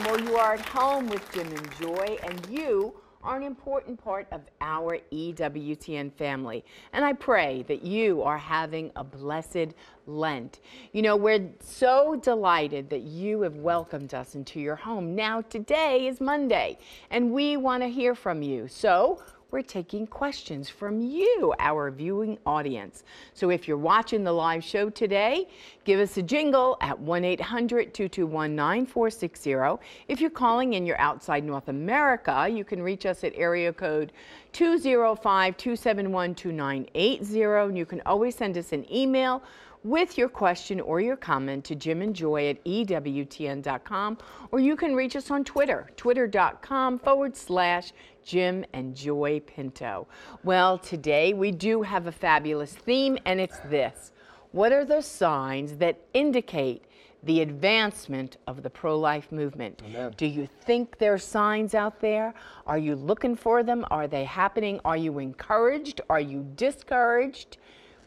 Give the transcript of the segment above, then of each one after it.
Well, you are at home with Jim and Joy, and you are an important part of our EWTN family. And I pray that you are having a blessed Lent. You know, we're so delighted that you have welcomed us into your home. Now, today is Monday, and we want to hear from you. So we're taking questions from you, our viewing audience. So if you're watching the live show today, give us a jingle at 1-800-221-9460. If you're calling and you're outside North America, you can reach us at area code 205-271-2980. And you can always send us an email with your question or your comment to jimandjoy@ewtn.com, or you can reach us on Twitter, twitter.com/Jim and Joy Pinto. Well, today we do have a fabulous theme, and it's this: what are the signs that indicate the advancement of the pro-life movement? Amen. Do you think there are signs out there? Are you looking for them? Are they happening? Are you encouraged? Are you discouraged?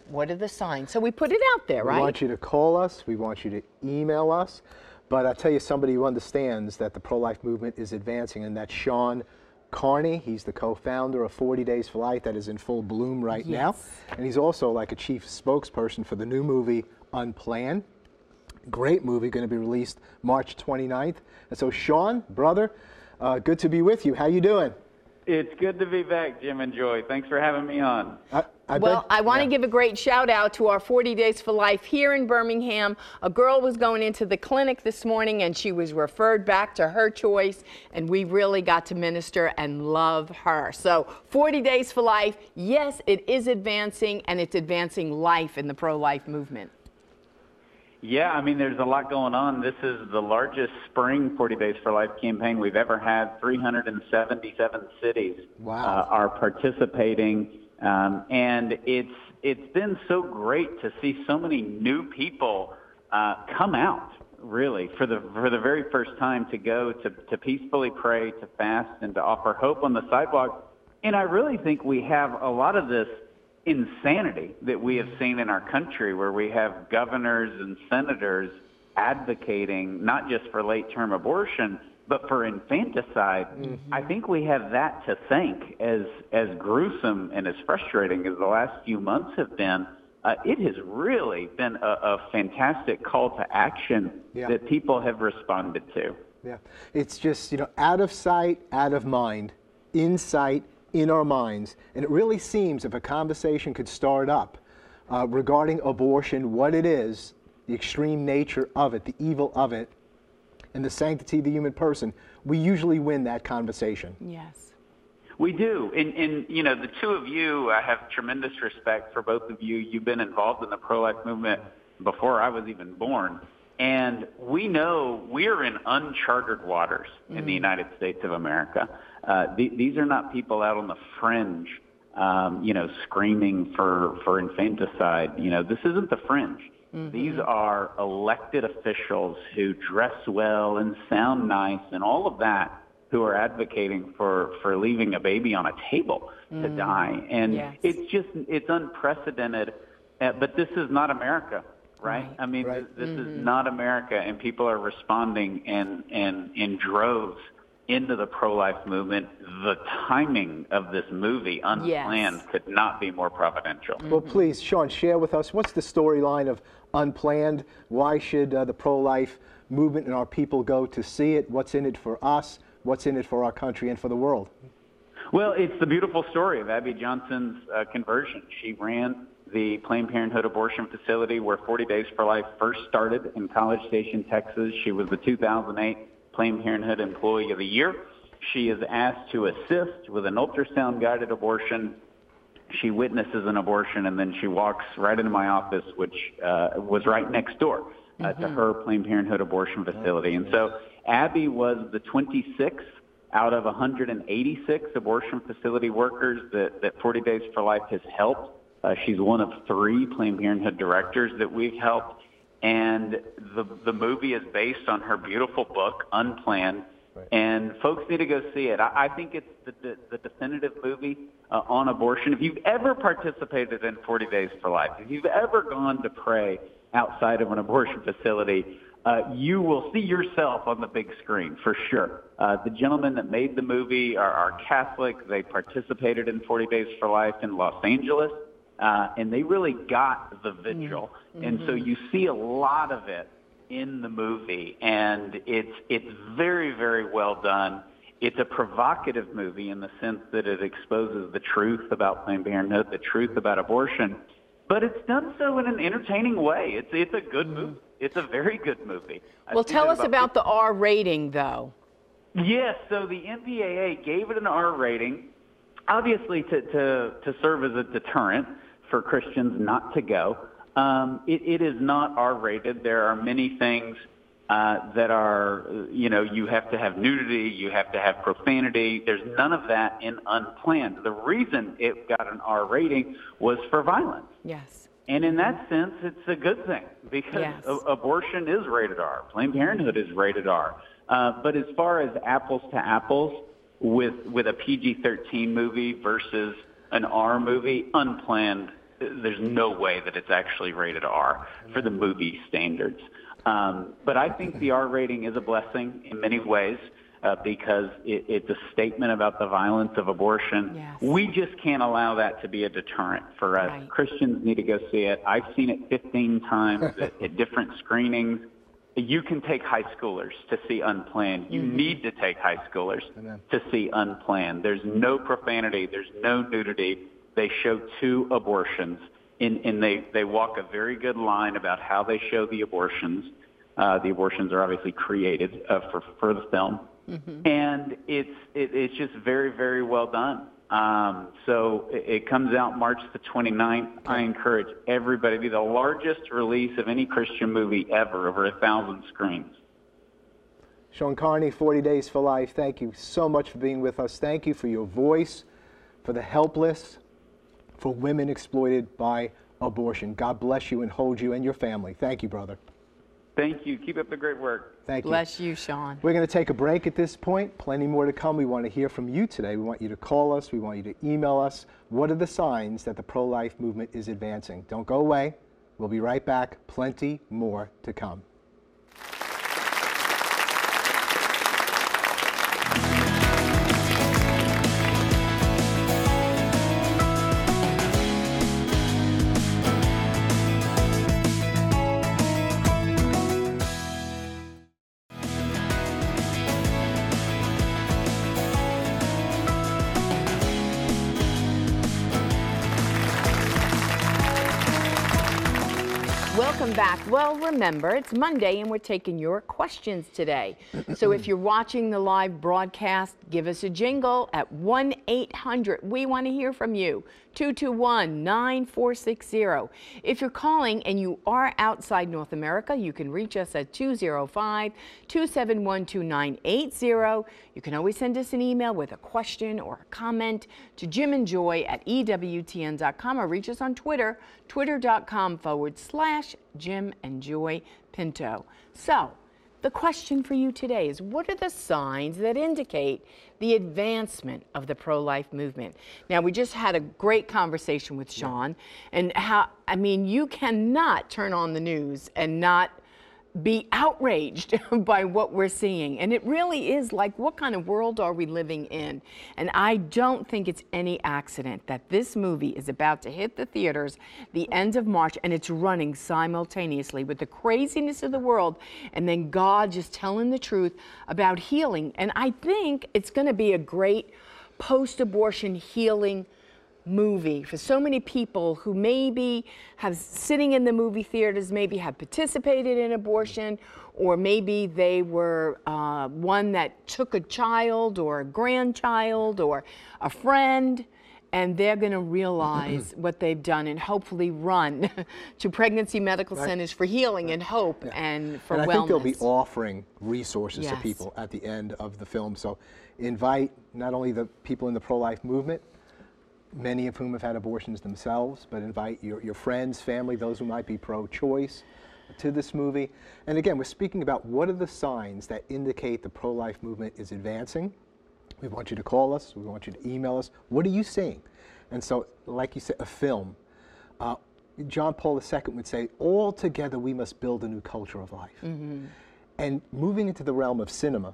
What are the signs? So we put it out there, right? We want you to call us. We want you to email us. But I'll tell you somebody who understands that the pro-life movement is advancing, and that's Shaun Carney. He's the co-founder of 40 Days for Life that is in full bloom right now. And he's also like a chief spokesperson for the new movie, Unplanned. Great movie, going to be released March 29th. And so, Shaun, brother, good to be with you. How you doing? It's good to be back, Jim and Joy. Thanks for having me on. I want to give a great shout out to our 40 Days for Life here in Birmingham. A girl was going into the clinic this morning and she was referred back to her choice, and we really got to minister and love her. So 40 Days for Life, yes, it is advancing, and it's advancing life in the pro-life movement. Yeah, I mean, there's a lot going on. This is the largest spring 40 Days for Life campaign we've ever had. 377 cities are participating, and it's been so great to see so many new people come out, really, for the very first time, to go to peacefully pray, to fast, and to offer hope on the sidewalk. And I really think we have a lot of this insanity that we have seen in our country, where we have governors and senators advocating not just for late-term abortion, but for infanticide. I think we have that to thank. As gruesome and as frustrating as the last few months have been, it has really been a fantastic call to action that people have responded to. Yeah, it's just, out of sight, out of mind, in sight, in our minds. And it really seems, if a conversation could start up regarding abortion, what it is, the extreme nature of it, the evil of it, and the sanctity of the human person, we usually win that conversation. Yes. We do. And the two of you, I have tremendous respect for both of you. You've been involved in the pro-life movement before I was even born. And we know we're in uncharted waters in the United States of America. These are not people out on the fringe, screaming for infanticide. This isn't the fringe. These are elected officials who dress well and sound nice and all of that, who are advocating for leaving a baby on a table to die. And it's unprecedented. But this is not America. Right? I mean, this is not America, and people are responding in droves into the pro-life movement. The timing of this movie, Unplanned, could not be more providential. Well, please, Shaun, share with us, what's the storyline of Unplanned? Why should the pro-life movement and our people go to see it? What's in it for us? What's in it for our country and for the world? Well, it's the beautiful story of Abby Johnson's conversion. She ran the Planned Parenthood abortion facility where 40 Days for Life first started in College Station, Texas. She was the 2008 Planned Parenthood Employee of the Year. She is asked to assist with an ultrasound-guided abortion. She witnesses an abortion, and then she walks right into my office, which was right next door to her Planned Parenthood abortion facility. And so Abby was the 26th out of 186 abortion facility workers that 40 Days for Life has helped. She's one of 3 Planned Parenthood directors that we've helped. And the movie is based on her beautiful book, Unplanned. And folks need to go see it. I think it's the definitive movie on abortion. If you've ever participated in 40 Days for Life, if you've ever gone to pray outside of an abortion facility, you will see yourself on the big screen for sure. The gentlemen that made the movie are Catholic. They participated in 40 Days for Life in Los Angeles, and they really got the vigil. Mm-hmm. And so you see a lot of it in the movie, and it's very, very well done. It's a provocative movie in the sense that it exposes the truth about Planned Parenthood, the truth about abortion, but it's done so in an entertaining way. It's a good movie. It's a very good movie. Well, tell us about the R rating, though. Yes, so the MPAA gave it an R rating, obviously to serve as a deterrent for Christians not to go. It is not R-rated. There are many things that are, you have to have nudity, you have to have profanity. There's none of that in Unplanned. The reason it got an R rating was for violence. Yes. And in that sense, it's a good thing because abortion is rated R. Planned Parenthood is rated R. But as far as apples to apples with a PG-13 movie versus an R movie, Unplanned, there's no way that it's actually rated R for the movie standards. But I think the R rating is a blessing in many ways because it's a statement about the violence of abortion. Yes. We just can't allow that to be a deterrent for us. Right. Christians need to go see it. I've seen it 15 times at different screenings. You can take high schoolers to see Unplanned. You need to take high schoolers to see Unplanned. There's no profanity. There's no nudity. They show 2 abortions, and they walk a very good line about how they show the abortions. The abortions are obviously created for the film, and it's just very, very well done. So it comes out March the 29th. I encourage everybody. It'll be the largest release of any Christian movie ever, over 1,000 screens. Shaun Carney, 40 Days for Life, thank you so much for being with us. Thank you for your voice, for the helpless, for women exploited by abortion. God bless you and hold you and your family. Thank you, brother. Thank you. Keep up the great work. Thank you. Bless you, Shaun. We're going to take a break at this point. Plenty more to come. We want to hear from you today. We want you to call us. We want you to email us. What are the signs that the pro-life movement is advancing? Don't go away. We'll be right back. Plenty more to come. Welcome back. Well, remember, it's Monday and we're taking your questions today. So if you're watching the live broadcast, give us a jingle at 1-800. We want to hear from you. 221-9460. If you're calling and you are outside North America, you can reach us at 205-271-2980. You can always send us an email with a question or a comment to jimandjoy@ewtn.com or reach us on Twitter, twitter.com/JimandJoyPinto. So, the question for you today is, what are the signs that indicate the advancement of the pro-life movement? Now, we just had a great conversation with Shaun, and you cannot turn on the news and not be outraged by what we're seeing. And it really is like, what kind of world are we living in? And I don't think it's any accident that this movie is about to hit the theaters the end of March, and it's running simultaneously with the craziness of the world and then God just telling the truth about healing. And I think it's going to be a great post-abortion healing movie for so many people who maybe have sitting in the movie theaters, maybe have participated in abortion, or maybe they were one that took a child or a grandchild or a friend, and they're going to realize what they've done and hopefully run to pregnancy medical centers for healing and hope and for wellness. I think they'll be offering resources to people at the end of the film. So invite not only the people in the pro-life movement, many of whom have had abortions themselves, but invite your friends, family, those who might be pro-choice to this movie. And again, we're speaking about what are the signs that indicate the pro-life movement is advancing. We want you to call us. We want you to email us. What are you seeing? And so, like you said, a film. John Paul II would say, all together we must build a new culture of life. And moving into the realm of cinema,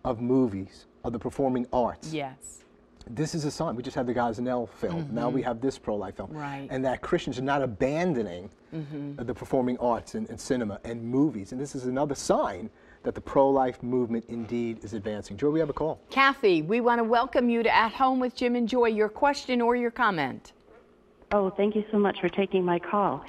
of movies, of the performing arts. Yes. This is a sign. We just had the Gosnell film. Now we have this pro-life film. Right. And that Christians are not abandoning the performing arts and cinema and movies. And this is another sign that the pro-life movement indeed is advancing. Joy, we have a call. Kathy, we want to welcome you to At Home with Jim and Joy. Your question or your comment? Oh, thank you so much for taking my call.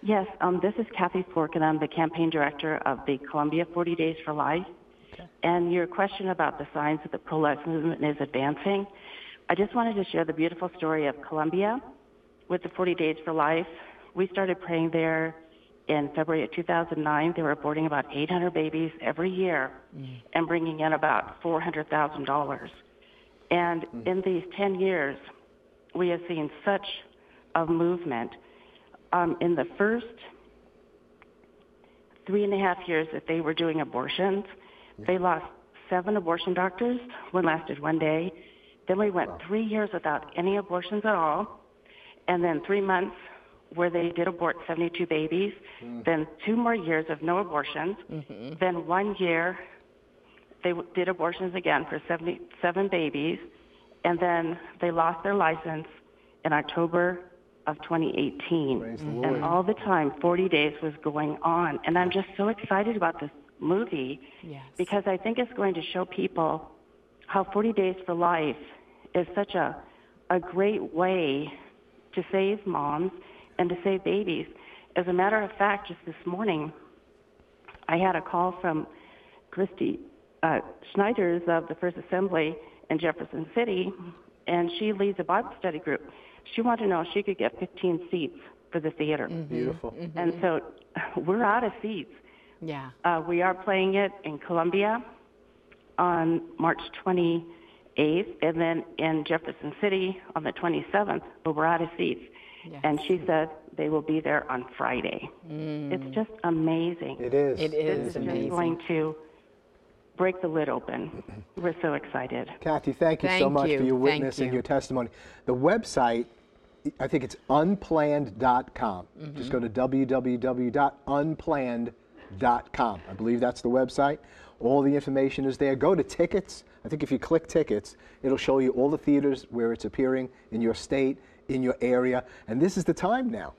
Yes, this is Kathy Fork, and I'm the campaign director of the Columbia 40 Days for Life. Okay. And your question about the signs that the pro-life movement is advancing, I just wanted to share the beautiful story of Columbia with the 40 Days for Life. We started praying there in February of 2009. They were aborting about 800 babies every year and bringing in about $400,000. And in these 10 years, we have seen such a movement. In the first 3.5 years that they were doing abortions, they lost 7 abortion doctors. One lasted 1 day. Then we went 3 years without any abortions at all, and then 3 months where they did abort 72 babies, then 2 more years of no abortions, then 1 year they did abortions again for 77 babies, and then they lost their license in October of 2018. Praise the Lord. And all the time, 40 Days was going on. And I'm just so excited about this movie because I think it's going to show people how 40 Days for Life is such a great way to save moms and to save babies. As a matter of fact, just this morning, I had a call from Christy Schneiders of the First Assembly in Jefferson City, and she leads a Bible study group. She wanted to know if she could get 15 seats for the theater. Beautiful. And so we're out of seats. Yeah. We are playing it in Columbia on March 28th, and then in Jefferson City on the 27th, but we're out of seats. Yes. And she said they will be there on Friday. It's just amazing. It is. It is This amazing. is going to break the lid open. We're so excited. Kathy, thank you so much for your witness and your testimony. The website, I think it's unplanned.com. Just go to www.unplanned.com. I believe that's the website. All the information is there. Go to tickets. I think if you click tickets, it'll show you all the theaters where it's appearing in your state, in your area. And this is the time now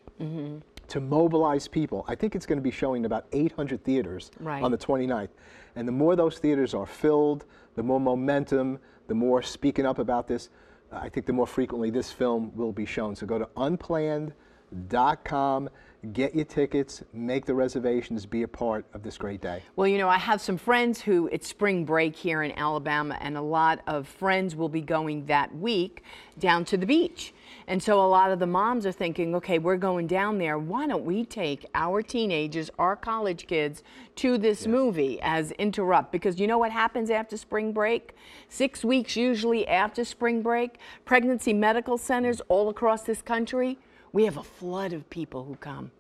to mobilize people. I think it's going to be showing about 800 theaters on the 29th. And the more those theaters are filled, the more momentum, the more speaking up about this, I think the more frequently this film will be shown. So go to unplanned.com, get your tickets, make the reservations, be a part of this great day. Well, you know, I have some friends who, it's spring break here in Alabama, and a lot of friends will be going that week down to the beach. And so a lot of the moms are thinking, okay, we're going down there. Why don't we take our teenagers, our college kids, to this movie as interrupt? Because you know what happens after spring break? 6 weeks usually after spring break, pregnancy medical centers all across this country, we have a flood of people who come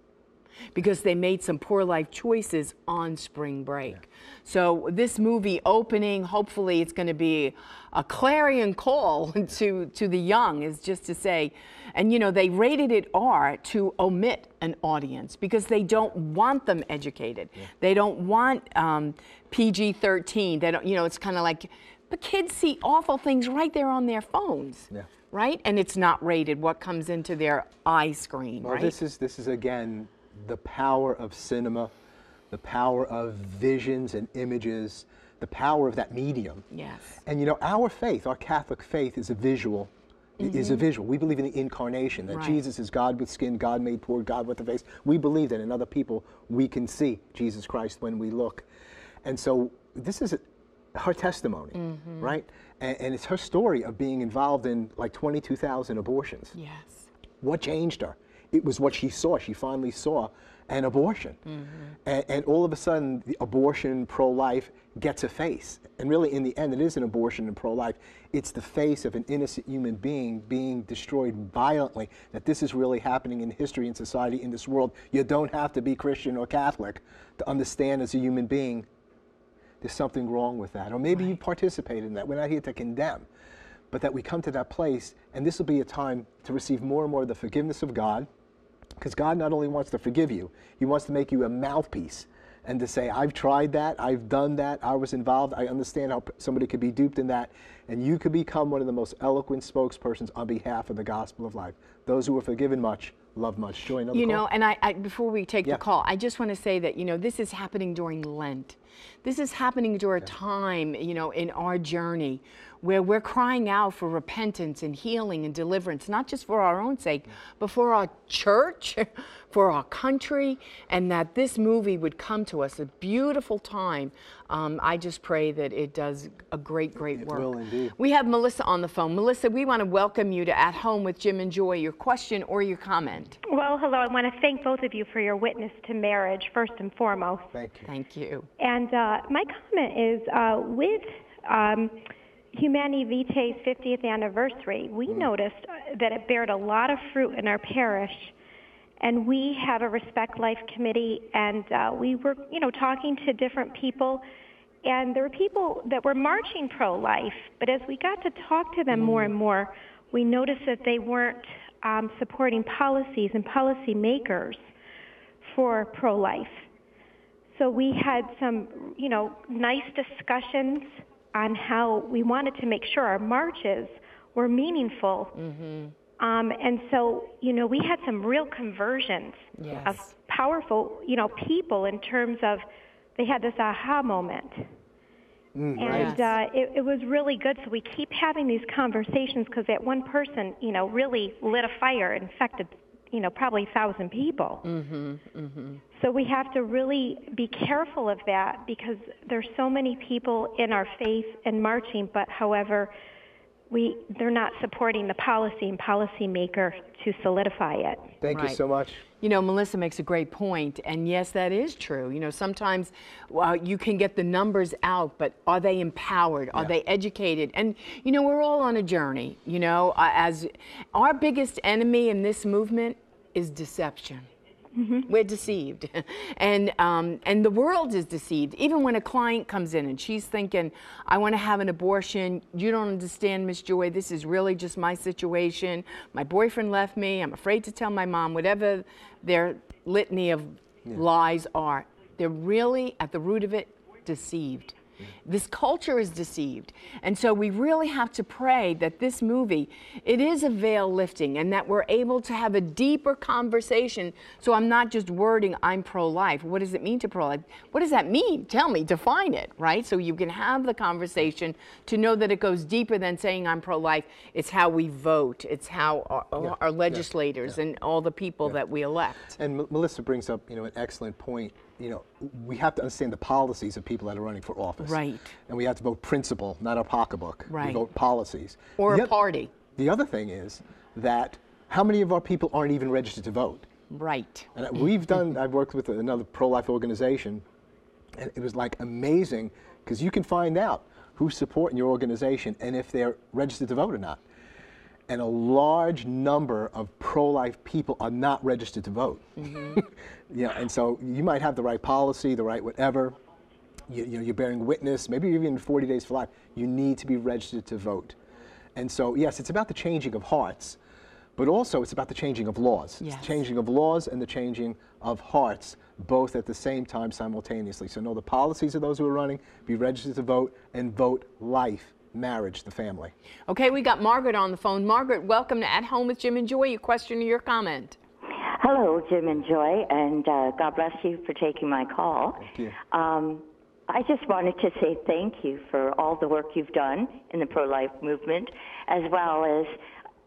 because they made some poor life choices on spring break. So this movie opening, hopefully it's going to be a clarion call to the young, is just to say, and you know, they rated it R to omit an audience because they don't want them educated. They don't want PG-13. They don't, you know, it's kind of like, but kids see awful things right there on their phones. Right? And it's not rated what comes into their eye screen, well, right? This is again the power of cinema, the power of visions and images, the power of that medium. Yes. And you know, our faith, our Catholic faith, is a visual. Is a visual. We believe in the incarnation, that Jesus is God with skin, God made poor, God with the face. We believe that in other people we can see Jesus Christ when we look. And so this is her testimony, right? And it's her story of being involved in like 22,000 abortions. Yes. What changed her? It was what she saw. She finally saw an abortion. And all of a sudden, the abortion, pro-life gets a face. And really, in the end, it is an abortion and pro-life. It's the face of an innocent human being being destroyed violently, that this is really happening in history and society in this world. You don't have to be Christian or Catholic to understand as a human being there's something wrong with that. Or maybe you participated in that. We're not here to condemn, but that we come to that place, and this will be a time to receive more and more of the forgiveness of God, Because God not only wants to forgive you, he wants to make you a mouthpiece and to say, I've tried that, I've done that, I was involved, I understand how somebody could be duped in that, and you could become one of the most eloquent spokespersons on behalf of the gospel of life. Those who are forgiven much, love much. Joy, another You call? know, and I before we take Yeah. the call, I just want to say that, you know, this is happening during Lent. This is happening during a time, you know, in our journey where we're crying out for repentance and healing and deliverance, not just for our own sake, but for our church, for our country, and that this movie would come to us, a beautiful time. I just pray that it does a great work. It will indeed. We have Melissa on the phone. Melissa, we want to welcome you to At Home with Jim and Joy, your question or your comment. Well, hello. I want to thank both of you for your witness to marriage, first and foremost. Thank you. Thank you. And my comment is with Humani Vitae's 50th anniversary, we noticed that it bared a lot of fruit in our parish. And we have a Respect Life committee, and we were, you know, talking to different people. And there were people that were marching pro-life, but as we got to talk to them more and more, we noticed that they weren't supporting policies and policy makers for pro-life. So we had some, you know, nice discussions on how we wanted to make sure our marches were meaningful. And so, you know, we had some real conversions of powerful, you know, people in terms of they had this aha moment. And it was really good. So we keep having these conversations because that one person, you know, really lit a fire and infected, you know, probably 1,000 people. So we have to really be careful of that because there's so many people in our faith and marching, but however, they're not supporting the policy and policymaker to solidify it. Thank you so much. You know, Melissa makes a great point, and yes, that is true. You know, sometimes you can get the numbers out, but are they empowered? Are they educated? And, you know, we're all on a journey, you know, as our biggest enemy in this movement is deception. We're deceived, and the world is deceived. Even when a client comes in and she's thinking, I want to have an abortion, you don't understand, Miss Joy, this is really just my situation. My boyfriend left me, I'm afraid to tell my mom, whatever their litany of lies are. They're really, at the root of it, deceived. This culture is deceived. And so we really have to pray that this movie, it is a veil lifting and that we're able to have a deeper conversation. So I'm not just wording, I'm pro-life. What does it mean to pro-life? What does that mean? Tell me, define it, right? So you can have the conversation to know that it goes deeper than saying I'm pro-life. It's how we vote. It's how our legislators and all the people that we elect. And Melissa brings up, you know, an excellent point. You know, we have to understand the policies of people that are running for office. Right. And we have to vote principle, not a pocketbook. Right. We vote policies. Or a party. The other thing is that how many of our people aren't even registered to vote? Right. And we've done, I've worked with another pro-life organization, and it was like amazing because you can find out who's supporting your organization and if they're registered to vote or not. And a large number of pro-life people are not registered to vote. You know, and so you might have the right policy, the right whatever, you know, you're bearing witness, maybe even 40 Days for Life, you need to be registered to vote. And so, yes, it's about the changing of hearts, but also it's about the changing of laws. It's the changing of laws and the changing of hearts, both at the same time simultaneously. So know the policies of those who are running, be registered to vote, and vote life. Marriage, the family. Okay, we got Margaret on the phone. Margaret, welcome to At Home with Jim and Joy. Your question or your comment? Hello, Jim and Joy, and God bless you for taking my call. Thank you. I just wanted to say thank you for all the work you've done in the pro-life movement, as well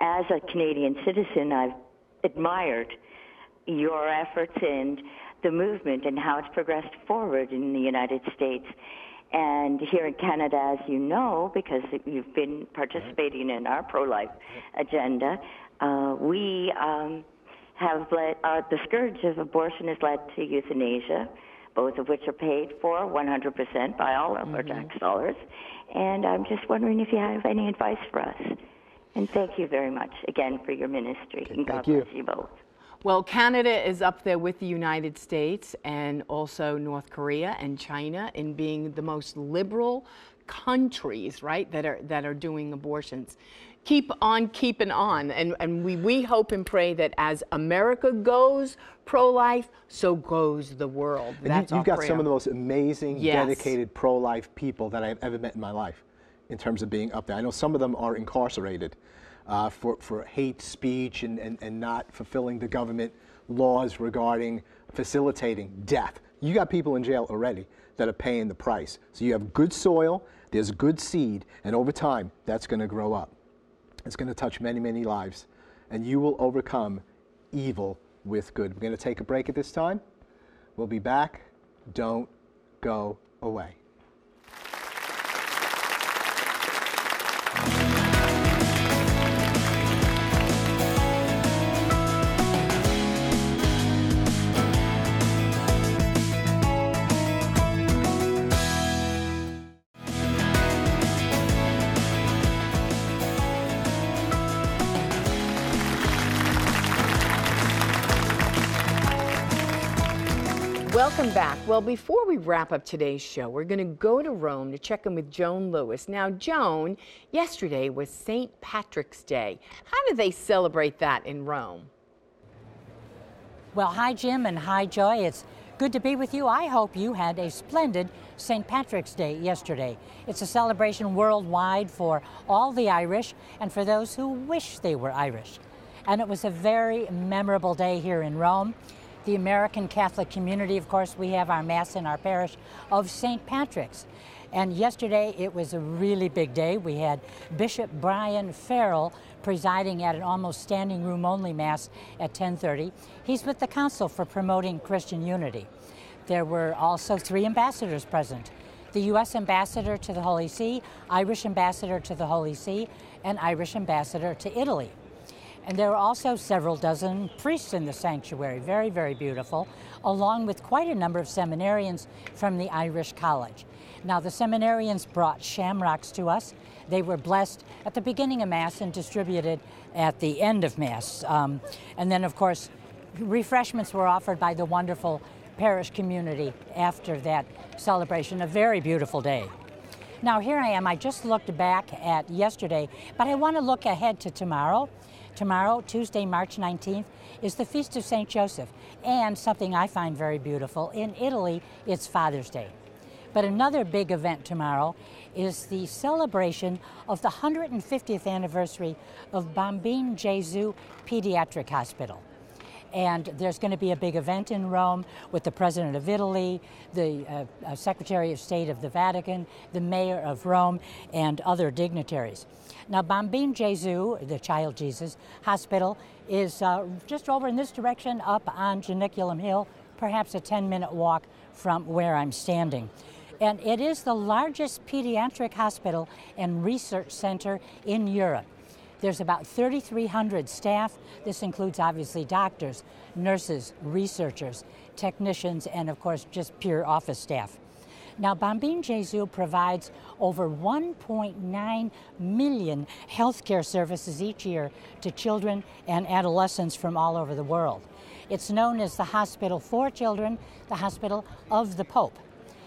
as a Canadian citizen, I've admired your efforts and the movement and how it's progressed forward in the United States. And here in Canada, as you know, because you've been participating in our pro-life agenda, we have led, the scourge of abortion has led to euthanasia, both of which are paid for 100% by all of our tax dollars. And I'm just wondering if you have any advice for us. And thank you very much again for your ministry. And God bless you both. Well, Canada is up there with the United States and also North Korea and China in being the most liberal countries, right, that are doing abortions. keep on keeping on. And we hope and pray that as America goes pro-life, so goes the world. And you've got some of the most amazing, yes, dedicated pro-life people that I've ever met in my life in terms of being up there. I know some of them are incarcerated for hate speech and not fulfilling the government laws regarding facilitating death. You got people in jail already that are paying the price. So you have good soil, there's good seed, and over time, that's going to grow up. It's going to touch many, many lives, and you will overcome evil with good. We're going to take a break at this time. We'll be back. Don't go away. Welcome back. Well, before we wrap up today's show, we're going to go to Rome to check in with Joan Lewis. Now, Joan, yesterday was St. Patrick's Day. How do they celebrate that in Rome? Well, hi, Jim, and hi, Joy. It's good to be with you. I hope you had a splendid St. Patrick's Day yesterday. It's a celebration worldwide for all the Irish and for those who wish they were Irish. And it was a very memorable day here in Rome. The American Catholic community, of course, we have our Mass in our parish of St. Patrick's. And yesterday it was a really big day. We had Bishop Brian Farrell presiding at an almost standing room only Mass at 10:30. He's with the Council for Promoting Christian Unity. There were also 3 ambassadors present. The U.S. ambassador to the Holy See, Irish ambassador to the Holy See, and Irish ambassador to Italy. And there were also several dozen priests in the sanctuary, very, very beautiful, along with quite a number of seminarians from the Irish College. Now, the seminarians brought shamrocks to us. They were blessed at the beginning of Mass and distributed at the end of Mass. And then, of course, refreshments were offered by the wonderful parish community after that celebration. A very beautiful day. Now, here I am. I just looked back at yesterday, but I want to look ahead to tomorrow. Tomorrow, Tuesday, March 19th, is the Feast of St. Joseph, and something I find very beautiful. In Italy, it's Father's Day. But another big event tomorrow is the celebration of the 150th anniversary of Bambin Gesù Pediatric Hospital. And there's going to be a big event in Rome with the President of Italy, the Secretary of State of the Vatican, the Mayor of Rome, and other dignitaries. Now, Bambin Gesù, the Child Jesus Hospital, is just over in this direction up on Janiculum Hill, perhaps a 10-minute walk from where I'm standing. And it is the largest pediatric hospital and research center in Europe. There's about 3,300 staff. This includes obviously doctors, nurses, researchers, technicians, and of course just pure office staff. Now, Bambin Gesù provides over 1.9 million healthcare services each year to children and adolescents from all over the world. It's known as the Hospital for Children, the Hospital of the Pope.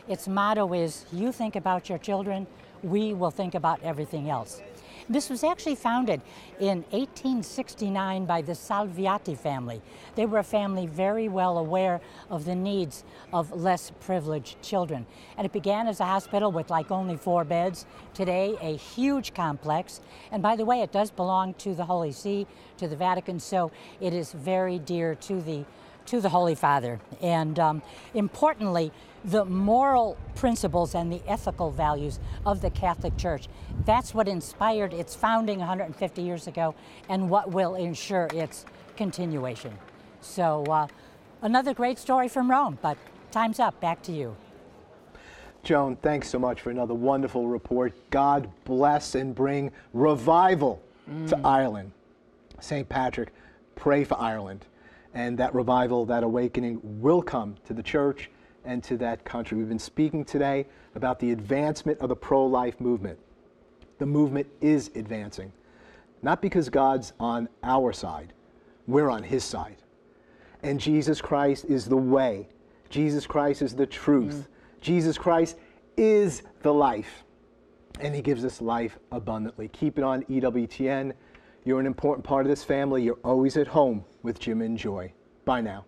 Its motto is, you think about your children, we will think about everything else. This was actually founded in 1869 by the Salviati family. They were a family very well aware of the needs of less privileged children. And it began as a hospital with like only 4 beds. Today, a huge complex. And by the way, it does belong to the Holy See, to the Vatican, so it is very dear to the Holy Father. And importantly, the moral principles and the ethical values of the Catholic Church. That's what inspired its founding 150 years ago and what will ensure its continuation. So another great story from Rome, but time's up. Back to you. Joan, thanks so much for another wonderful report. God bless and bring revival to Ireland. St. Patrick, pray for Ireland. And that revival, that awakening will come to the church and to that country. We've been speaking today about the advancement of the pro-life movement. The movement is advancing, not because God's on our side, we're on his side. And Jesus Christ is the way. Jesus Christ is the truth. Jesus Christ is the life. and he gives us life abundantly. Keep it on EWTN. You're an important part of this family. You're always at home with Jim and Joy. Bye now.